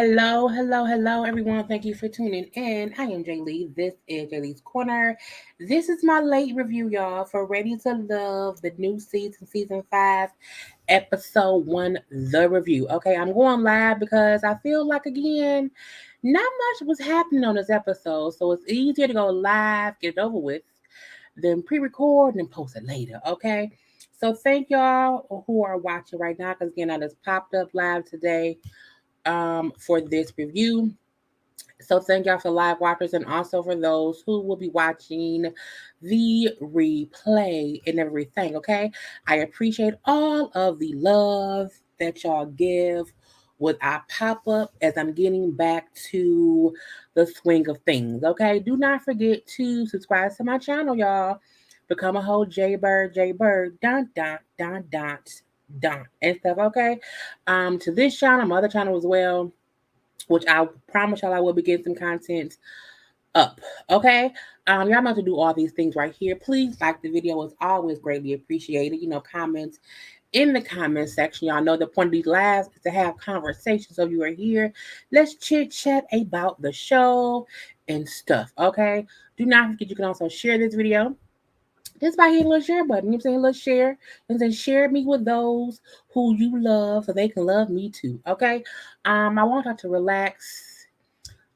Hello, everyone. Thank you for tuning in. I am Jaylee. This is JayLeesCorner. This is my late review, y'all, for Ready to Love, the new season 5, episode 1, the review. Okay, I'm going live because I feel like, again, not much was happening on this episode, so it's easier to go live, get it over with, than pre-record and post it later. Okay, so thank y'all who are watching right now, because again, I just popped up live today for this review. So thank y'all for live watchers and also for those who will be watching the replay and everything. Okay, I appreciate all of the love that y'all give with our pop up as I'm getting back to the swing of things. Okay, do not forget to subscribe to my channel, y'all. Become a whole JayBird, dot and stuff. Okay, to this channel, my other channel as well, which I promise y'all I will be getting some content up. Okay. Y'all know to do all these things right here. Please like the video. It's always greatly appreciated. Comments in the comment section. Y'all know the point of these lives is to have conversations. So if you are here, let's chit chat about the show and stuff. Okay. Do not forget you can also share this video just by hitting the little share button. You know what I'm saying? Let's share. And then share me with those who you love so they can love me too. Okay. I want y'all to relax,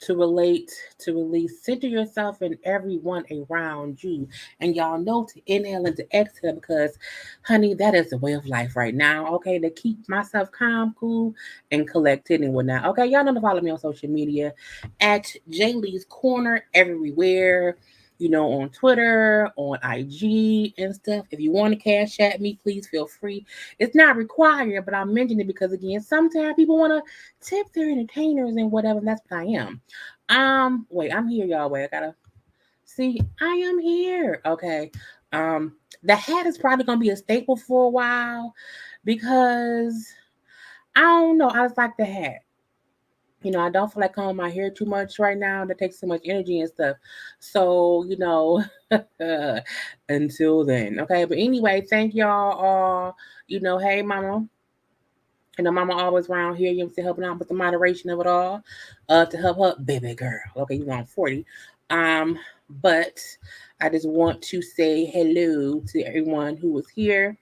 to relate, to release, center yourself and everyone around you. And y'all know to inhale and to exhale because, honey, that is the way of life right now. Okay. To keep myself calm, cool, and collected and whatnot. Okay. Y'all know to follow me on social media at JayLeesCorner everywhere, on Twitter, on IG and stuff. If you want to cash at me, please feel free. It's not required, but I mention it because, again, sometimes people want to tip their entertainers and whatever, and that's what I am. Wait, I'm here, y'all. Wait, I gotta see. I am here. Okay. Um, the hat is probably gonna be a staple for a while because I don't know. I just like the hat. I don't feel like combing my hair too much right now. That takes so much energy and stuff. So, until then. Okay. But anyway, thank y'all all. Hey, mama. Mama always around here, helping out with the moderation of it all. To help her baby girl. Okay, I'm 40. Um, but I just want to say hello to everyone who was here.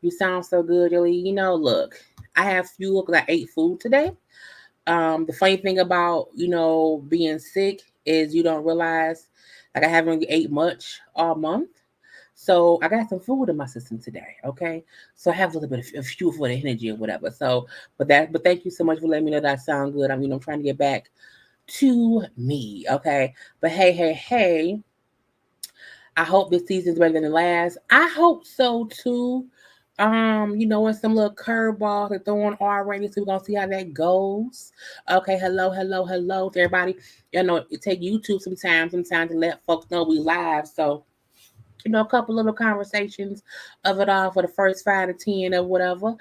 You sound so good, Jolie. Look, I have fuel because I ate food today. The funny thing about, being sick is you don't realize, like, I haven't really ate much all month. So I got some food in my system today. Okay. So I have a little bit of fuel for the energy or whatever. So, but thank you so much for letting me know that I sound good. I'm trying to get back to me. Okay. But hey, I hope this season's better than the last. I hope so too. And some little curveballs are throwing already, so we're gonna see how that goes. Okay, hello to everybody. It take YouTube sometimes to let folks know we live. So, a couple little conversations of it all for the first 5 to 10 or whatever.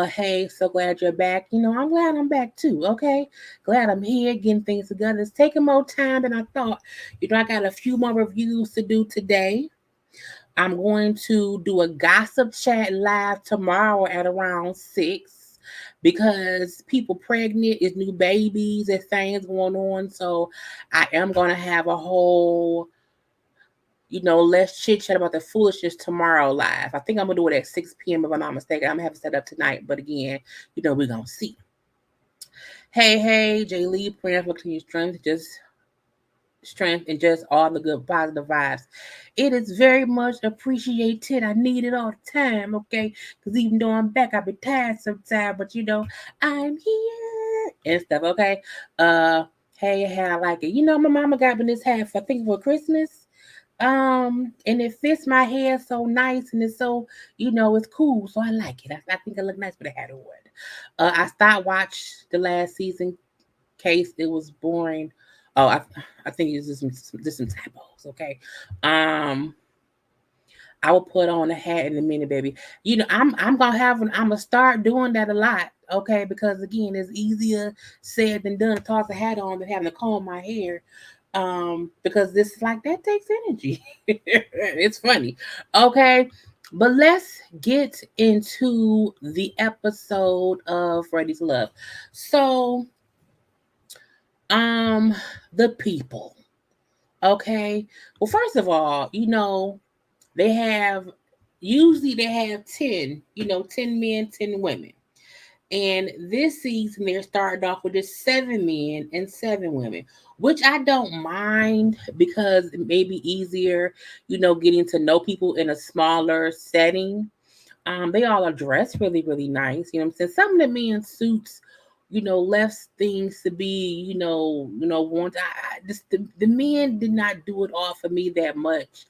Hey, so glad you're back. I'm glad I'm back too. Okay, glad I'm here getting things together. It's taking more time than I thought. I got a few more reviews to do today. I'm going to do a gossip chat live tomorrow at around 6 because people pregnant, is new babies, there's things going on. So I am going to have a whole, let's chit chat about the foolishness tomorrow live. I think I'm going to do it at 6 p.m. if I'm not mistaken. I'm going to have it set up tonight. But again, we're going to see. Hey, Jaylee, praying for continued strength and just all the good positive vibes. It is very much appreciated. I need it all the time, okay? Because even though I'm back, I've been tired sometimes, but I'm here and stuff, okay? Hey, I like it. My mama got me this hat for, I think, for Christmas. And it fits my hair so nice and it's so, it's cool. So I like it. I think it look nice with a hat on. I stopped watch the last season case it was boring. Oh, I think it's just some typos. Okay. I will put on a hat in a minute, baby. I'm gonna start doing that a lot. Okay, because again, it's easier said than done to toss a hat on than having to comb my hair. Because this is like that takes energy. It's funny. Okay. But let's get into the episode of Ready to Love. So Um, the people. Okay. Well, first of all, they have usually they have 10, 10 men, 10 women. And this season they're starting off with just 7 men and 7 women, which I don't mind because it may be easier, getting to know people in a smaller setting. They all are dressed really, really nice. You know what I'm saying? Some of the men's suits, left things to be, want. Just the men did not do it all for me that much.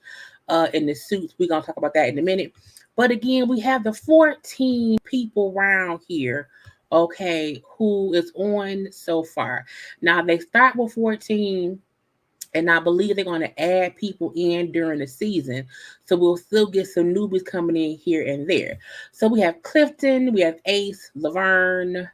In the suits, we're gonna talk about that in a minute. But again, we have the 14 people around here, okay, who is on so far. Now they start with 14, and I believe they're going to add people in during the season. So we'll still get some newbies coming in here and there. So we have Clifton, we have Ace, Laverne,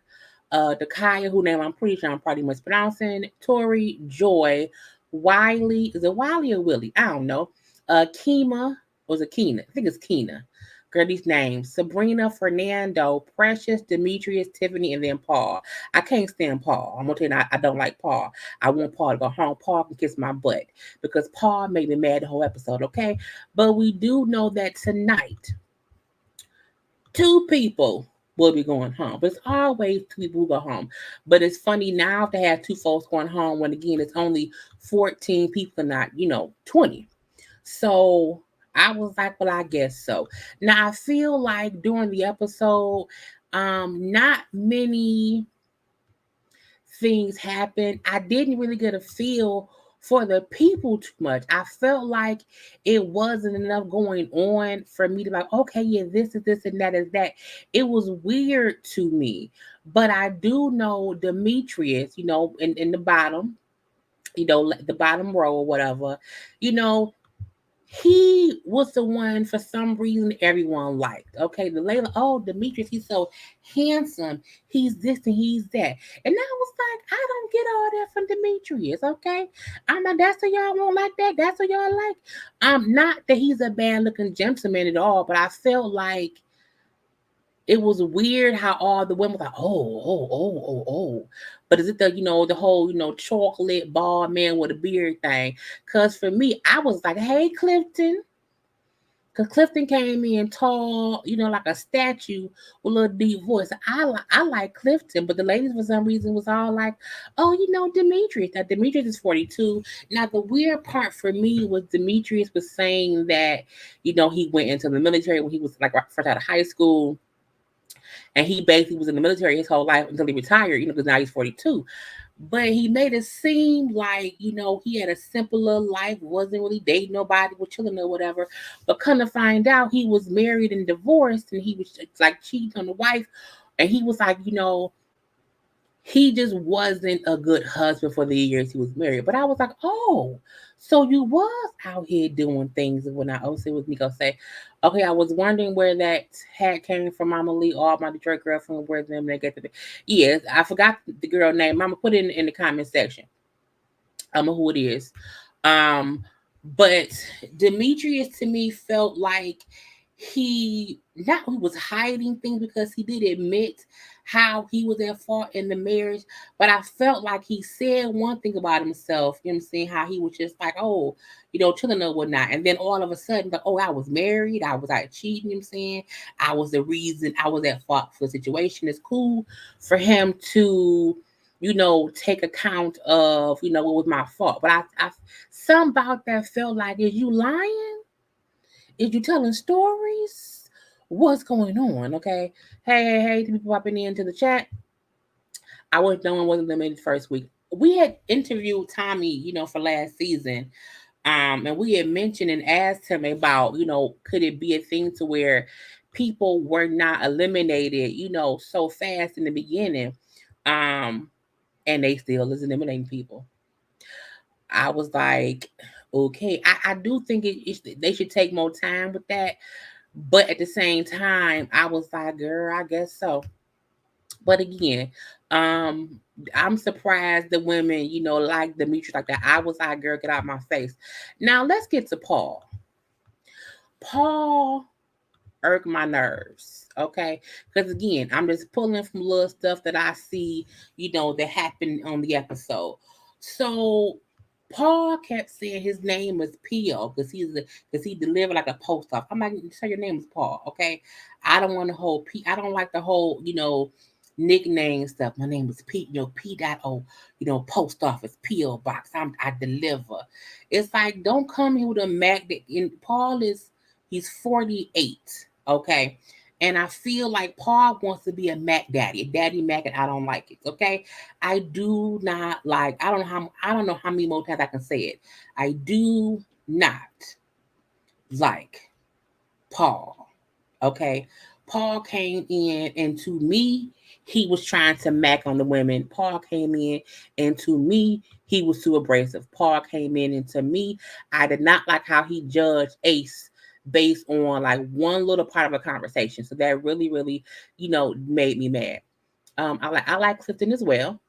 Dakaya, who name I'm pretty sure I'm probably mispronouncing, Tori, Joy, Wiley. Is it Wiley or Willie? I don't know. Kima, was it Keena? I think it's Keena. Girl, these names: Sabrina, Fernando, Precious, Demetrius, Tiffany, and then Paul. I can't stand Paul. I'm gonna tell you, I don't like Paul. I want Paul to go home. Paul can kiss my butt because Paul made me mad the whole episode. Okay, but we do know that tonight 2 people will be going home. But it's always 2 people who go home. But it's funny now to have 2 folks going home when again it's only 14 people, not 20. So I was like, well, I guess so. Now I feel like during the episode, not many things happened. I didn't really get a feel for the people too much. I felt like it wasn't enough going on for me to like, okay, yeah, this is this and that is that. It was weird to me. But I do know Demetrius, in the bottom, the bottom row or whatever, you know, he was the one for some reason everyone liked. Okay, the Layla, oh, Demetrius, he's so handsome. He's this and he's that. And I was like, I don't get all that from Demetrius. Okay, I'm like, that's what y'all won't like that. That's what y'all like. Not that he's a bad looking gentleman at all, but I felt like it was weird how all the women were like, oh. But is it the whole, chocolate bald man with a beard thing? Because for me, I was like, hey, Clifton. Because Clifton came in tall, like a statue with a little deep voice. I like Clifton, but the ladies for some reason was all like, oh, Demetrius. Now, Demetrius is 42. Now, the weird part for me was Demetrius was saying that, he went into the military when he was like first out of high school. And he basically was in the military his whole life until he retired, because now he's 42. But he made it seem like, he had a simpler life, wasn't really dating nobody, was chilling or whatever. But come to find out, he was married and divorced, and he was like cheating on the wife. And he was like, he just wasn't a good husband for the years he was married. But I was like, oh, so you was out here doing things. And when I also was Nico say, okay, I was wondering where that hat came from, Mama Lee, all my Detroit girlfriend, where them they get the yes, I forgot the girl name. Mama put it in the comment section. I don't know who it is. But Demetrius to me felt like he was hiding things because he did admit how he was at fault in the marriage, but I felt like he said one thing about himself, you know what I'm saying, how he was just like, oh, chilling or whatnot, and then all of a sudden, like, oh, I was married, I was out cheating, you know what I'm saying, I was the reason, I was at fault for the situation. It's cool for him to take account of, what was my fault. But I some about that felt like, is you lying? Is you telling stories? What's going on? Okay. Hey, to people popping into the chat. I wish no one wasn't eliminated first week. We had interviewed Tommy, for last season. And we had mentioned and asked him about, could it be a thing to where people were not eliminated, so fast in the beginning. And they still is eliminating people. I was like, okay, I do think they should take more time with that. But at the same time, I was like, girl, I guess so. But again, I'm surprised the women, like Demetrius like that. I was like, girl, get out my face. Now let's get to Paul. Paul irked my nerves, okay? Because again, I'm just pulling from little stuff that I see, that happened on the episode. So Paul kept saying his name was P.O. because he delivered like a post office. I'm like, so your name is Paul, okay? I don't want the whole P. I don't like the whole nickname stuff. My name is P. P.O. Post office P.O. box. I deliver. It's like don't come here with a Mac. Paul he's 48, okay. And I feel like Paul wants to be a Mac Daddy Mac, and I don't like it. Okay, I do not like. I don't know how many more times I can say it. I do not like Paul. Okay, Paul came in, and to me, he was trying to mac on the women. Paul came in, and to me, he was too abrasive. Paul came in, and to me, I did not like how he judged Ace based on like one little part of a conversation. So that really, really, made me mad. I like Clifton as well.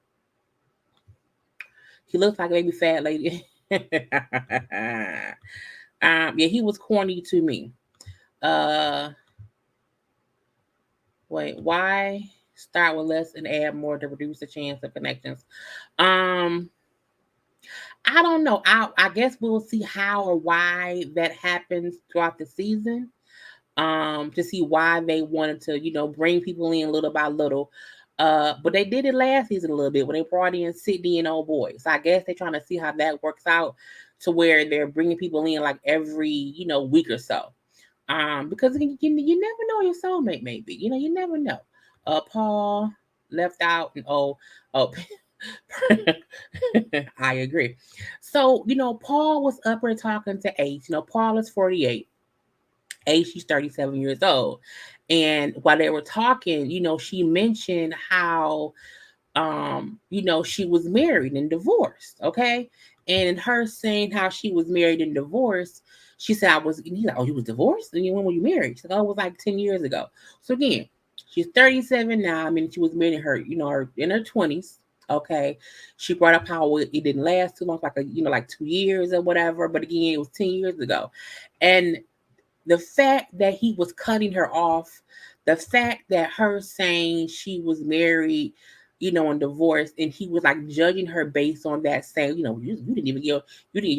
He looks like a baby fat lady. Yeah, he was corny to me. Uh, Wait, why start with less and add more to reduce the chance of connections? Um, I don't know. I guess we'll see how or why that happens throughout the season. To see why they wanted to, bring people in little by little. But they did it last season a little bit when they brought in Sydney and old boy. So I guess they're trying to see how that works out to where they're bringing people in like every, week or so. Because you never know your soulmate, maybe. You never know. Paul left out, and oh, I agree. So Paul was up there talking to Ace. Paul is 48. Ace, she's 37 years old, and while they were talking, she mentioned how she was married and divorced, okay? And in her saying how she was married and divorced, she said, and he's like, oh, you was divorced? And when were you married? She said, oh, it was like 10 years ago. So again, she's 37 now. I mean, she was married in her 20s. Okay. She brought up how it didn't last too long, like 2 years or whatever. But again, it was 10 years ago. And the fact that he was cutting her off, the fact that her saying she was married, and divorced, and he was like judging her based on that, saying, you didn't even get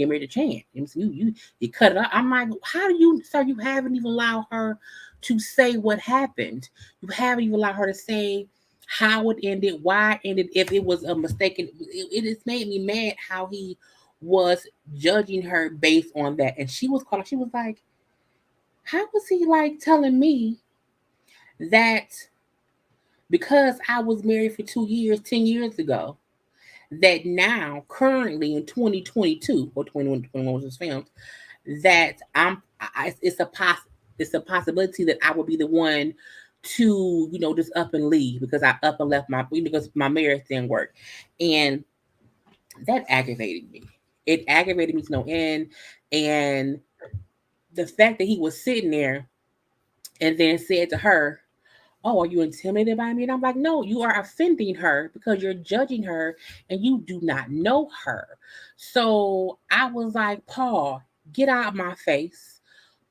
married a chance. You cut it off. I'm like, how do you, sir? You haven't even allowed her to say what happened. You haven't even allowed her to say how it ended, why it ended, if it was a mistake. It has made me mad how he was judging her based on that. And she was calling. She was like, how was he like telling me that because I was married for 2 years, 10 years ago, that now, currently in 2022 or 2021 was this filmed, that it's a possibility that I will be the one to just up and leave because I up and left because my marriage didn't work, and that aggravated me. It aggravated me to no end, and the fact that he was sitting there and then said to her, oh, are you intimidated by me? And I'm like, no, you are offending her because you're judging her and you do not know her. So I was like, Paul, get out of my face.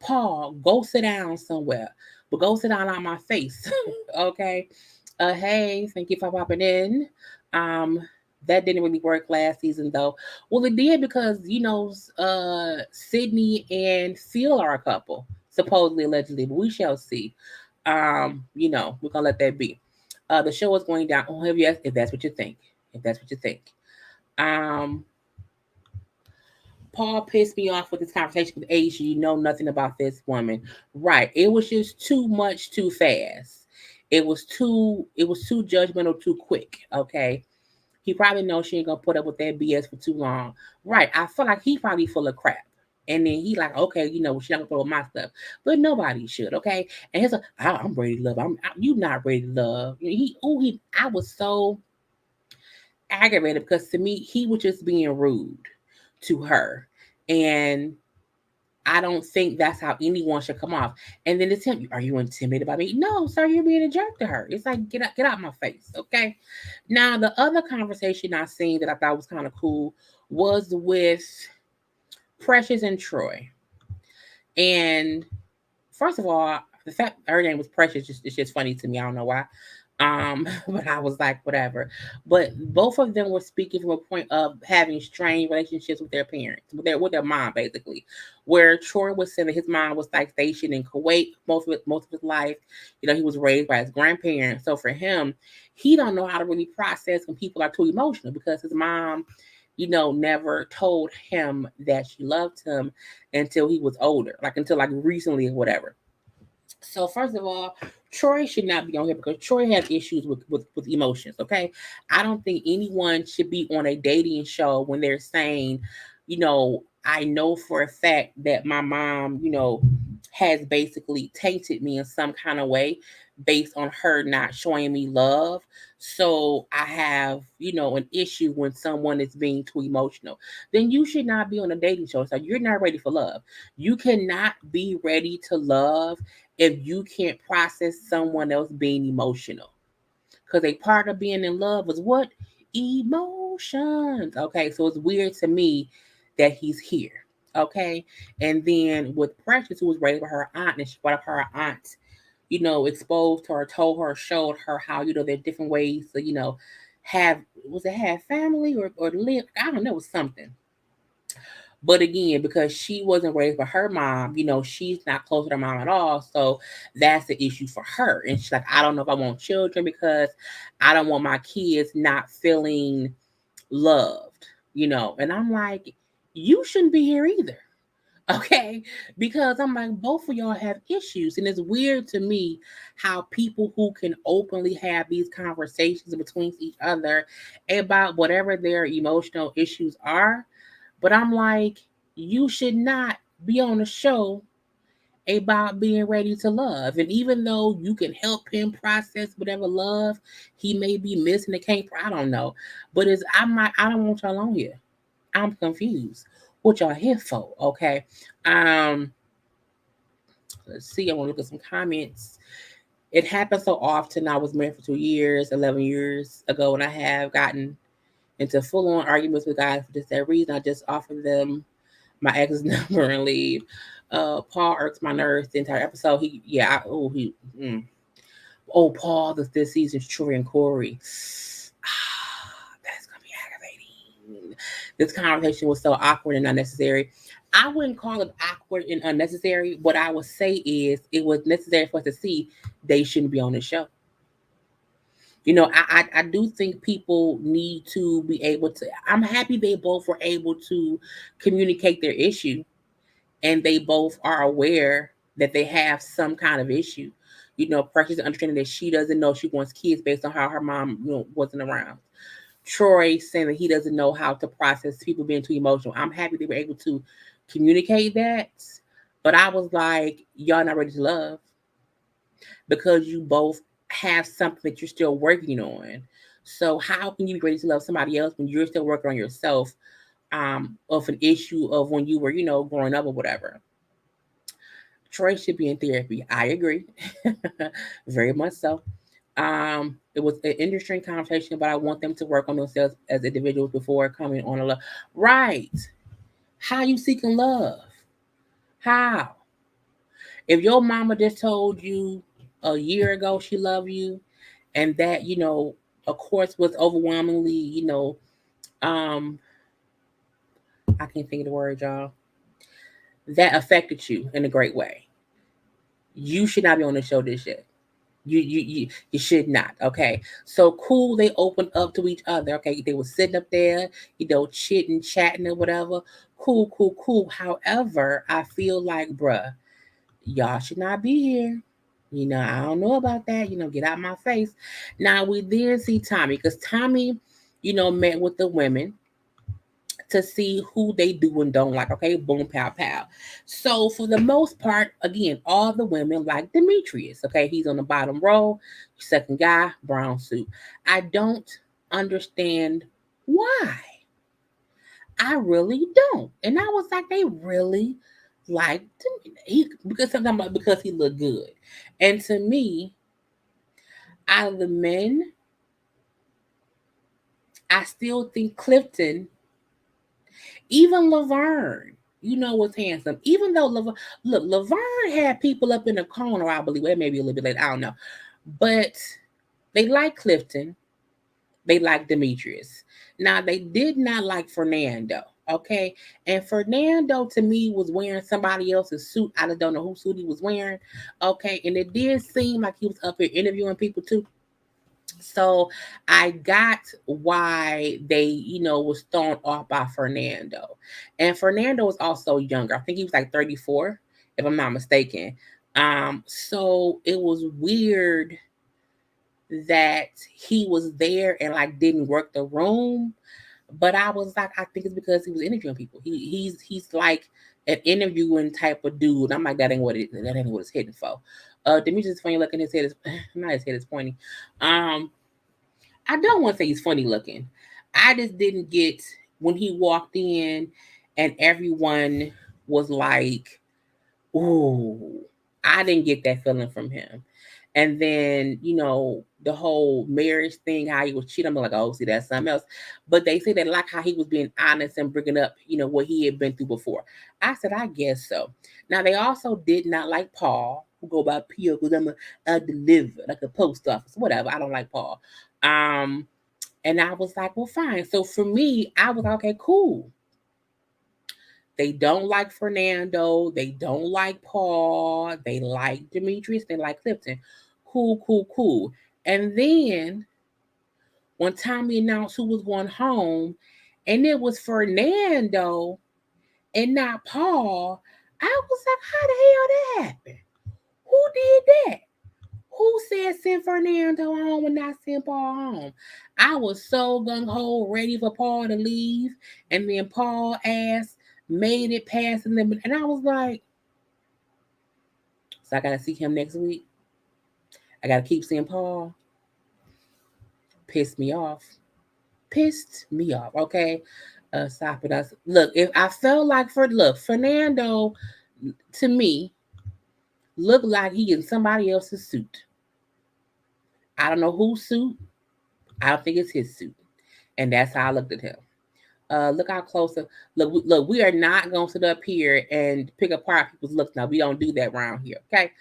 Paul, go sit down somewhere, but go sit down on my face. Okay. Hey, thank you for popping in. Um, that didn't really work last season though. Well, it did because Sydney and Phil are a couple, supposedly, allegedly, but we shall see. We're gonna let that be. The show is going down. Oh, yes, if that's what you think. If that's what you think. Um, Paul pissed me off with this conversation with Asia. You know nothing about this woman. Right. It was just too much too fast. It was too judgmental too quick. Okay. He probably knows she ain't gonna put up with that BS for too long. Right. I feel like he probably full of crap. And then he like, okay, she's not gonna throw my stuff, but nobody should, okay. And he's like, I'm ready to love. You not ready to love. I was so aggravated because to me he was just being rude to her, and I don't think that's how anyone should come off. And then it's him. Are you intimidated by me? No, sir, you're being a jerk to her. It's like get out my face, okay? Now the other conversation I seen that I thought was kind of cool was with Precious and Troy. And first of all, the fact her name was Precious it's just funny to me. I don't know why. But I was like, whatever. But both of them were speaking from a point of having strained relationships with their parents, with their mom, basically. Where Troy was saying that his mom was like stationed in Kuwait most of his life. He was raised by his grandparents. So for him, he don't know how to really process when people are too emotional because his mom, never told him that she loved him until he was older, like until like recently or whatever. So first of all, Troy should not be on here because Troy has issues with emotions. Okay, I don't think anyone should be on a dating show when they're saying, I know for a fact that my mom, has basically tainted me in some kind of way based on her not showing me love. So I have, an issue when someone is being too emotional. Then you should not be on a dating show. So you're not ready for love. You cannot be ready to love if you can't process someone else being emotional. Because a part of being in love is what? Emotions. Okay, so it's weird to me that he's here. Okay, and then with Precious, who was raised by her aunt, and she brought up her aunt, exposed her, told her, showed her how, there are different ways to, have family or live. I don't know, it was something. But again, because she wasn't raised by her mom, she's not close to her mom at all. So that's the issue for her. And she's like, I don't know if I want children because I don't want my kids not feeling loved. And I'm like, you shouldn't be here either. Okay, because I'm like, both of y'all have issues, and it's weird to me how people who can openly have these conversations between each other about whatever their emotional issues are, but I'm like, you should not be on a show about being ready to love. And even though you can help him process whatever love he may be missing, it can't, I don't know. But I don't want y'all on here. I'm confused. What y'all here for? Okay. Um, let's see. I want to look at some comments. It happened so often. I was married for 2 years, 11 years ago, and I have gotten into full on arguments with guys for just that reason. I just offered them my ex's number and leave. Paul irks my nerves the entire episode. Paul, this season's Troy and Corey. That's gonna be aggravating. This conversation was so awkward and unnecessary. I wouldn't call it awkward and unnecessary. What I would say is it was necessary for us to see they shouldn't be on the show. I do think people need to be able to. I'm happy they both were able to communicate their issue and they both are aware that they have some kind of issue. Precious understanding that she doesn't know she wants kids based on how her mom, wasn't around. Troy saying that he doesn't know how to process people being too emotional. I'm happy they were able to communicate that. But I was like, y'all not ready to love because you both have something that you're still working on. So how can you be ready to love somebody else when you're still working on yourself of an issue of when you were, growing up or whatever? Troy should be in therapy. I agree. Very much so. It was an interesting conversation, but I want them to work on themselves as individuals before coming on a love. Right. How you seeking love? How? If your mama just told you a year ago she loved you and that, of course was overwhelmingly, um, I can't think of the word, y'all. That affected you in a great way. You should not be on the show this year. You should not. Okay. So cool. They opened up to each other. Okay. They were sitting up there, chitting, chatting or whatever. Cool, cool, cool. However, I feel like, bruh, y'all should not be here. I don't know about that. Get out my face. Now we then see Tommy because Tommy, met with the women to see who they do and don't like. Okay, boom, pow, pow. So for the most part, again, all the women like Demetrius. Okay, he's on the bottom row, second guy, brown suit. I don't understand why. I really don't. And I was like, they really liked him. Because sometimes because he looked good. And to me, out of the men, I still think Clifton, even Laverne, was handsome. Even though Laverne had people up in the corner, I believe. It may be a little bit late, I don't know. But They like Clifton. They like Demetrius. Now they did not like Fernando. Okay. And Fernando to me was wearing somebody else's suit. I just don't know whose suit he was wearing. Okay. And it did seem like he was up here interviewing people too. So I got why they, was thrown off by Fernando. And Fernando was also younger. I think he was like 34, if I'm not mistaken. So it was weird that he was there and like didn't work the room. But I was like, I think it's because he was interviewing people. He's like an interviewing type of dude. I'm like, that ain't what it's hitting for. Demetrius is funny looking. His head is not his head is pointy. I don't want to say he's funny looking. I just didn't get when he walked in and everyone was like, ooh, I didn't get that feeling from him. And then, the whole marriage thing, how he was cheating, I'm like, oh, see, that's something else. But they say that like how he was being honest and bringing up, what he had been through before. I said, I guess so. Now, they also did not like Paul, who go by P.O. because I'm a deliver, like a post office, whatever. I don't like Paul. And I was like, well, fine. So for me, I was like, okay, cool. They don't like Fernando. They don't like Paul. They like Demetrius. They like Clifton. Cool, cool, cool. And then when Tommy announced who was going home, and it was Fernando and not Paul, I was like, how the hell that happened? Who did that? Who said send Fernando home and not send Paul home? I was so gung ho, ready for Paul to leave, and then Paul ass made it past the limit, and I was like, so I gotta see him next week. I gotta keep seeing Paul. Pissed me off. Pissed me off. Okay, stop it. Look, if I felt like Fernando, to me, looked like he in somebody else's suit. I don't know whose suit. I don't think it's his suit, and that's how I looked at him. Look how close. Look. We are not gonna sit up here and pick apart people's looks. Now we don't do that around here. Okay.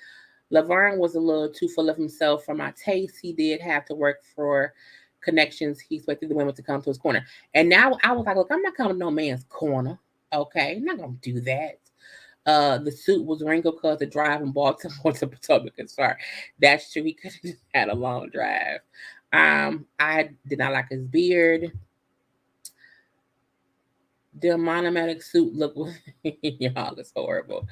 Laverne was a little too full of himself for my taste. He did have to work for connections. He expected the women to come to his corner, and now I was like, look, I'm not coming to no man's corner. Okay, I'm not gonna do that. The suit was wrinkled because the drive from Baltimore to Potomac. Sorry, that's true. He could have just had a long drive. I did not like his beard. The monomatic suit look y'all is horrible.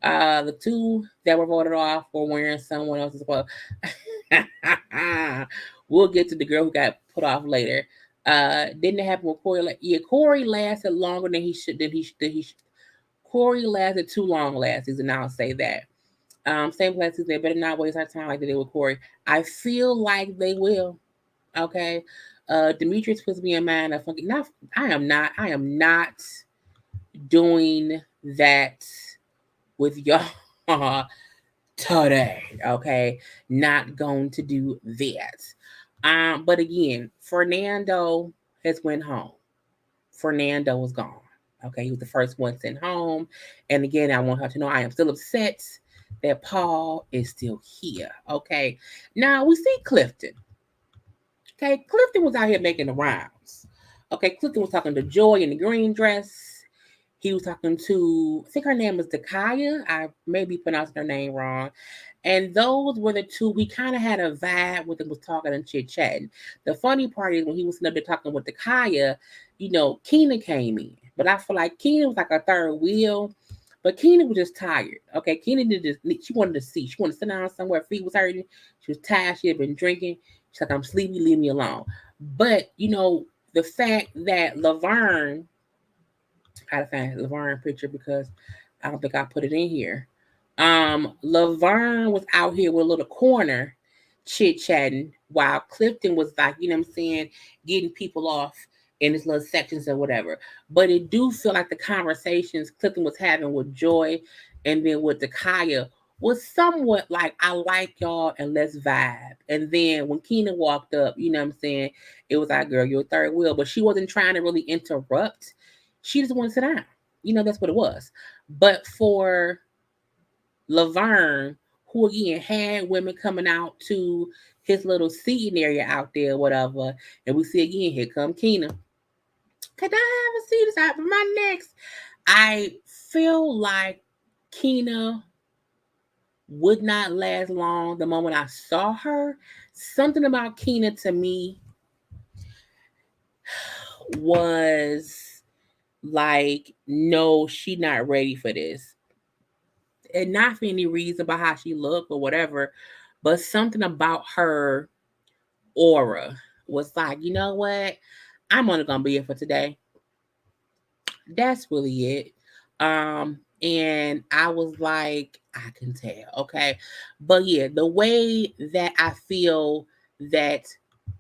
The two that were voted off were wearing someone else's clothes. We'll get to the girl who got put off later. Didn't it happen with Corey? Yeah, Corey lasted longer than he should. Corey lasted too long last season. I'll say that. Same place they better not waste our time like they did with Corey. I feel like they will. Okay. Demetrius puts me in mind of funky. Not, I am not doing that with y'all today. Okay. Not going to do that. But again, Fernando has went home. Fernando was gone. Okay, he was the first one sent home. And again, I want her to know I am still upset that Paul is still here. Okay. Now we see Clifton. Okay, Clifton was out here making the rounds. Okay, Clifton was talking to Joy in the green dress. He was talking to, I think her name was Dakaya. I may be pronouncing her name wrong. And those were the two we kind of had a vibe with them, was talking and chit chatting. The funny part is when he was sitting up there talking with Dakaya, Keena came in. But I feel like Keena was like a third wheel. But Keena was just tired. Okay, Keena she wanted to see. She wanted to sit down somewhere. Her feet was hurting. She was tired. She had been drinking. She's like, I'm sleepy, leave me alone. But, the fact that Laverne, I gotta find a Laverne picture because I don't think I put it in here. Laverne was out here with a little corner chit-chatting while Clifton was like, what I'm saying, getting people off in his little sections or whatever. But it do feel like the conversations Clifton was having with Joy and then with Dakaya was somewhat like, I like y'all and let's vibe. And then when Keena walked up, what I'm saying, it was like, girl, you're a third wheel. But she wasn't trying to really interrupt. She just wanted to sit down. That's what it was. But for Laverne, who again had women coming out to his little seating area out there, whatever. And we see again, here come Keena. Can I have a seat aside for my next? I feel like Keena would not last long the moment I saw her. Something about Keena to me was like, no, she not ready for this. And not for any reason about how she looked or whatever, but something about her aura was like, you know what? I'm only gonna be here for today. That's really it. And I was like, I can tell, okay. But yeah, the way that I feel that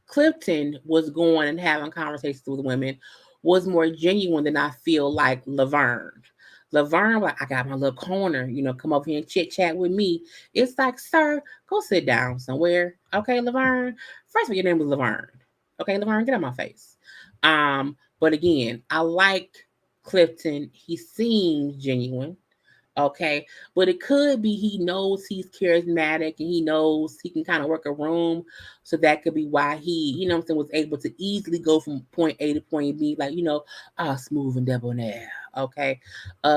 Clifton was going and having conversations with women was more genuine than I feel like Laverne. Laverne, like, I got my little corner, come over here and chit chat with me. It's like, sir, go sit down somewhere. Okay, Laverne. First of all, your name was Laverne. Okay, Laverne, get out my face. But again, I like Clifton. He seems genuine. Okay. But it could be he knows he's charismatic and he knows he can kind of work a room. So that could be why he, was able to easily go from point A to point B, like, smooth and debonair. Okay.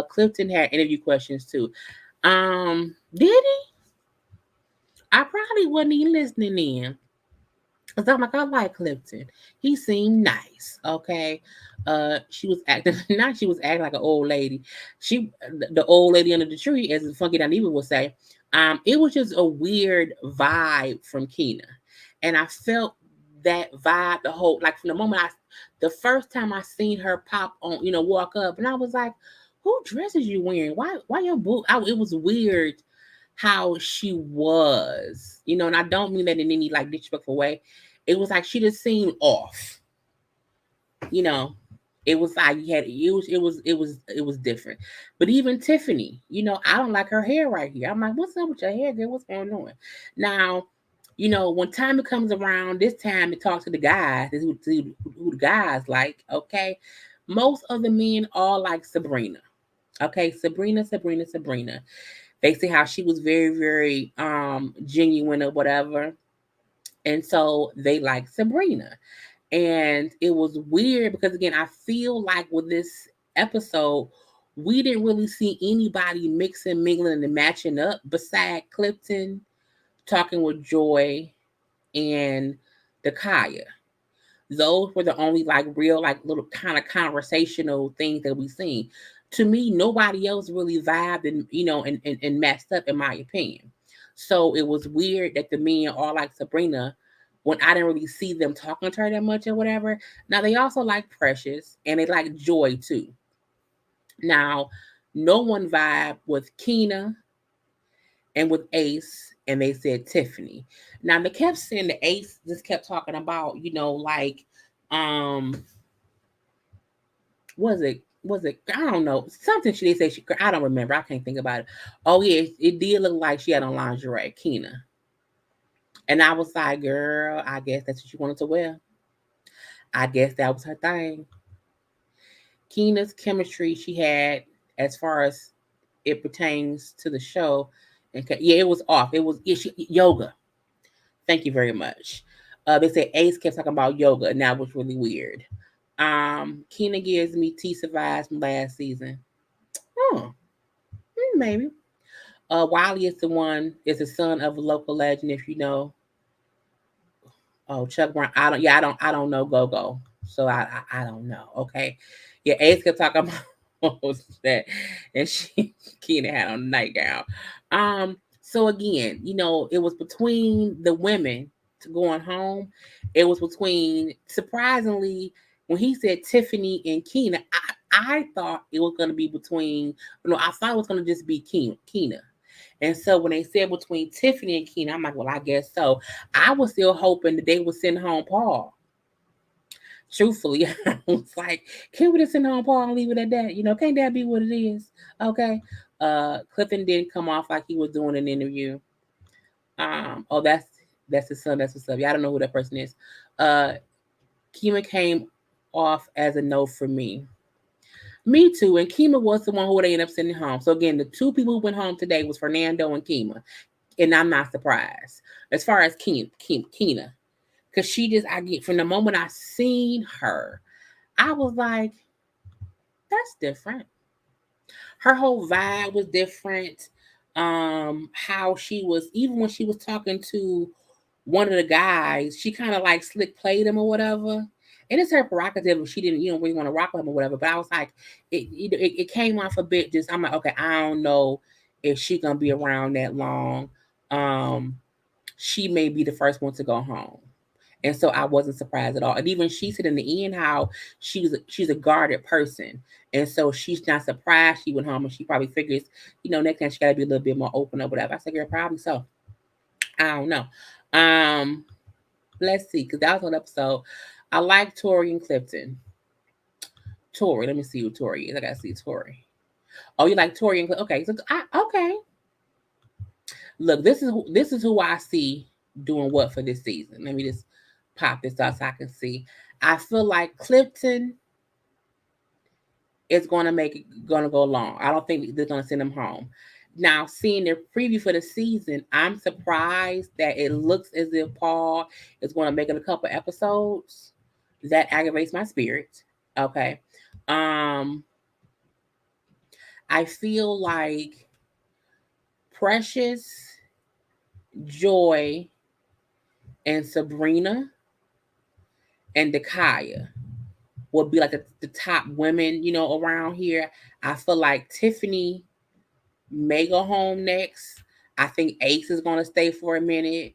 Clifton had interview questions too. Did he? I probably wasn't even listening in. Cause I'm like, I like Clifton. He seemed nice. Okay. She was acting not she was acting like an old lady. The old lady under the tree, as Funky Dineva would say. It was just a weird vibe from Keena. And I felt that vibe the whole like from the first time I seen her pop on, walk up, and I was like, who dresses you wearing? Why your boot? It was weird how she was, and I don't mean that in any like disrespectful way. It was like she just seemed off, you know. It was like it was different. But even Tiffany, I don't like her hair right here. I'm like, what's up with your hair, girl? What's going on? Now, when time it comes around, this time to talk to the guys, who the guys like, okay. Most of the men are like Sabrina. Okay, Sabrina. They say how she was very, very genuine or whatever. And so they like Sabrina. And it was weird because again, I feel like with this episode, we didn't really see anybody mixing, mingling, and matching up beside Clifton talking with Joy and Dakaya. Those were the only like real, like little kind of conversational things that we seen. To me, nobody else really vibed and messed up, in my opinion. So it was weird that the men are like Sabrina when I didn't really see them talking to her that much or whatever. Now they also like Precious and they like Joy too. Now, no one vibe with Keena and with Ace, and they said Tiffany. Now they kept saying the Ace just kept talking about, like, was it I don't know, something she did say I don't remember. I can't think about it. Oh yeah, it did look like she had on lingerie, Keena. And I was like, girl, I guess that's what you wanted to wear. I guess that was her thing. Keena's chemistry she had as far as it pertains to the show. And yeah, it was off. It was yoga. Thank you very much. They said Ace kept talking about yoga, and that was really weird. Keena gives me Tisa vibes from last season. Oh, maybe. Wiley is the son of a local legend, if you know. Oh, Chuck Brown. I don't know Go. So I don't know. Okay. Yeah, Ace kept talking about what was that. And Keena had on a nightgown. So again, it was between the women to going home. It was between, surprisingly, when he said Tiffany and Keena, I thought it was gonna be between, I thought it was gonna just be Keena. And so when they said between Tiffany and Keena, I'm like, well, I guess so. I was still hoping that they would send home Paul. Truthfully, I was like, can we just send home Paul and leave it at that? Can't that be what it is? Okay. Clifton didn't come off like he was doing an interview. Oh, that's his son. That's what's up. Yeah, I don't know who that person is. Kima came off as a no for me. Me too. And Kima was the one who they ended up sending home. So again, the two people who went home today was Fernando and Kima. And I'm not surprised. As far as Keena, because she just, I get, from the moment I seen her, I was like, that's different. Her whole vibe was different. How she was, even when she was talking to one of the guys, she kind of like slick played him or whatever. And it's her prerogative if she didn't, really want to rock with him or whatever. But I was like, it came off a bit just, I'm like, okay, I don't know if she gonna be around that long. Um, she may be the first one to go home. And so I wasn't surprised at all. And even she said in the end how she's a guarded person. And so she's not surprised she went home, and she probably figures, next time she gotta be a little bit more open or whatever. I said, girl, probably so. I don't know. Um, let's see, because that was one episode. I like Tori and Clifton. Tori, let me see who Tori is. I gotta see Tori. Oh, you like Tori and Clifton? Okay, so okay. Look, this is who I see doing what for this season. Let me just pop this out so I can see. I feel like Clifton is gonna go long. I don't think they're gonna send him home. Now, seeing their preview for the season, I'm surprised that it looks as if Paul is going to make it a couple episodes. That aggravates my spirit. Okay. I feel like Precious, Joy, and Sabrina and Dakaya will be like the top women, around here. I feel like Tiffany may go home next. I think Ace is going to stay for a minute.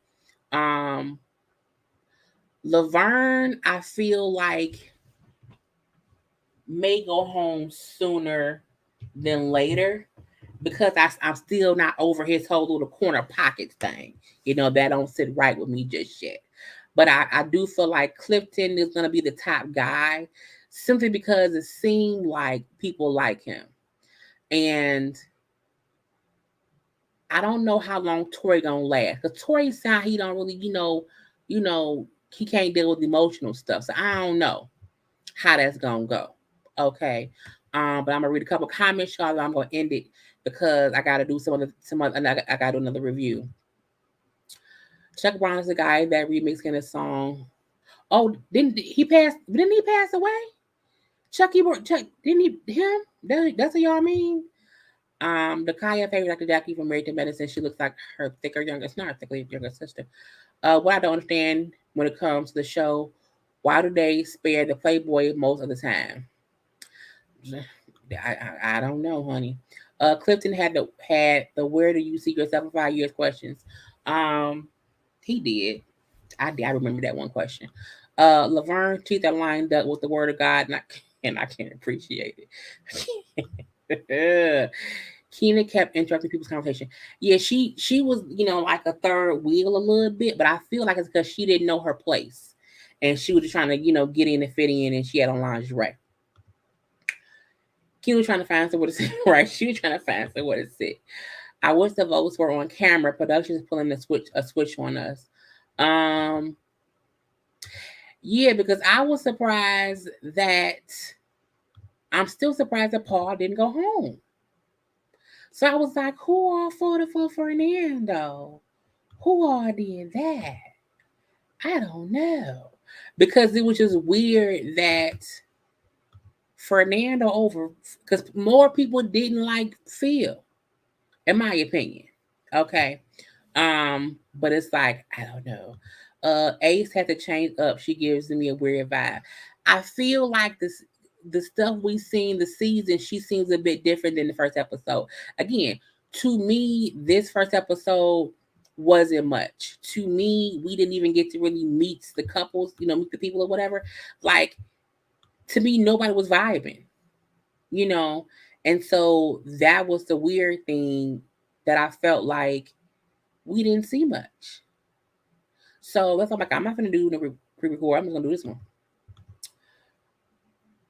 Laverne, I feel like may go home sooner than later, because I'm still not over his whole little corner pockets thing. That don't sit right with me just yet. But I do feel like Clifton is going to be the top guy, simply because it seemed like people like him. And I don't know how long Tori gonna last, because Tori sound he don't really, he can't deal with emotional stuff. So I don't know how that's gonna go. Okay. But I'm gonna read a couple comments, y'all. I'm gonna end it because I gotta do and I gotta do another review. Chuck Brown is the guy that remixing a song. Oh, didn't he pass away? Chuck, didn't he him? That's what y'all mean? The Kaya favorite Dr. Jackie from Married to Medicine. She looks like her thicker younger, it's not her thicker younger sister. What I don't understand when it comes to the show, why do they spare the Playboy most of the time? I don't know, honey. Clifton had the where do you see yourself in 5 years questions. He did. I remember that one question. Laverne teeth are lined up with the word of God, and I can't appreciate it. Keena kept interrupting people's conversation. Yeah, she was, like a third wheel a little bit, but I feel like it's because she didn't know her place. And she was just trying to, get in and fit in, and she had on lingerie. Keena was trying to find somewhere to sit, right? She was trying to find somewhere to sit. I wish the votes were on camera. Production is pulling a switch on us. Yeah, because I was surprised that I'm still surprised that Paul didn't go home. So I was like, who all voted for Fernando? Who all did that? I don't know. Because it was just weird that Fernando because more people didn't like Phil, in my opinion. Okay. But it's like, I don't know. Ace had to change up. She gives me a weird vibe. I feel like the stuff we seen the season, she seems a bit different than the first episode. Again, to me, this first episode wasn't much. To me, we didn't even get to really meet the couples, meet the people or whatever. Like, to me, nobody was vibing, you know? And so that was the weird thing that I felt like we didn't see much. So that's why I'm like, I'm not going to do the pre-record. I'm just going to do this one.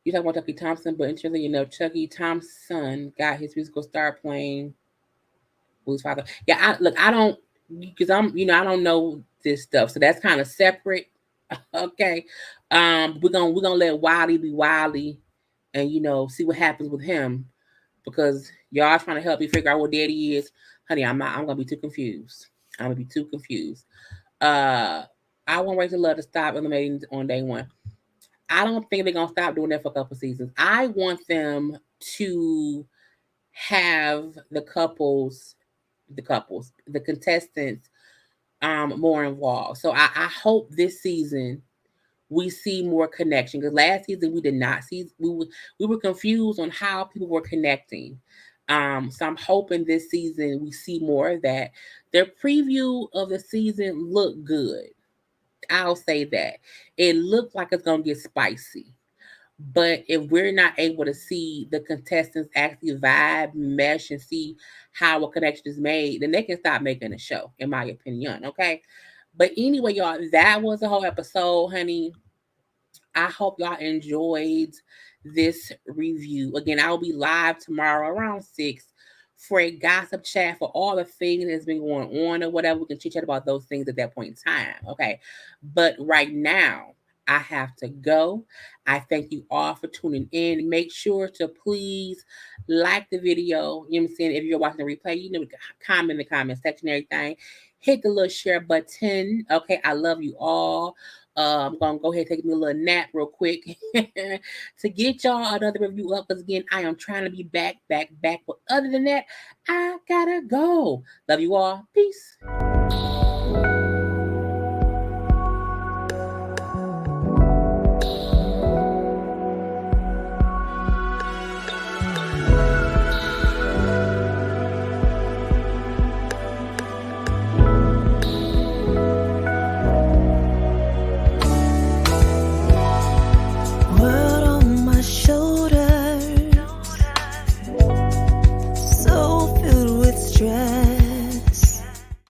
You talk about Chucky Thompson, but interestingly, Chucky Thompson got his musical star playing Blue's father. Yeah, I don't, because I don't know this stuff, so that's kind of separate. Okay, we're gonna let Wiley be Wiley, and see what happens with him, because y'all trying to help me figure out what daddy is, honey. I'm not. I'm gonna be too confused. I'm gonna be too confused. Uh, I want Rachel Love to stop eliminating on day one. I don't think they're gonna stop doing that for a couple seasons. I want them to have the contestants, more involved. So I hope this season we see more connection, because last season we did not see, we were confused on how people were connecting. So I'm hoping this season we see more of that. Their preview of the season looked good. I'll say that. It looked like it's gonna get spicy. But if we're not able to see the contestants actually vibe, mesh, and see how a connection is made, then they can stop making a show, in my opinion. Okay. But anyway, y'all, that was the whole episode, honey. I hope y'all enjoyed this review. Again, I will be live tomorrow around 6 for a gossip chat for all the things that's been going on or whatever. We can chit chat about those things at that point in time. Okay. But right now, I have to go. I thank you all for tuning in. Make sure to please like the video. You know what I'm saying? If you're watching the replay, comment in the comment section, everything. Hit the little share button. Okay. I love you all. I'm gonna go ahead and take me a little nap real quick to get y'all another review up. Because again, I am trying to be back. But other than that, I gotta go. Love you all. Peace.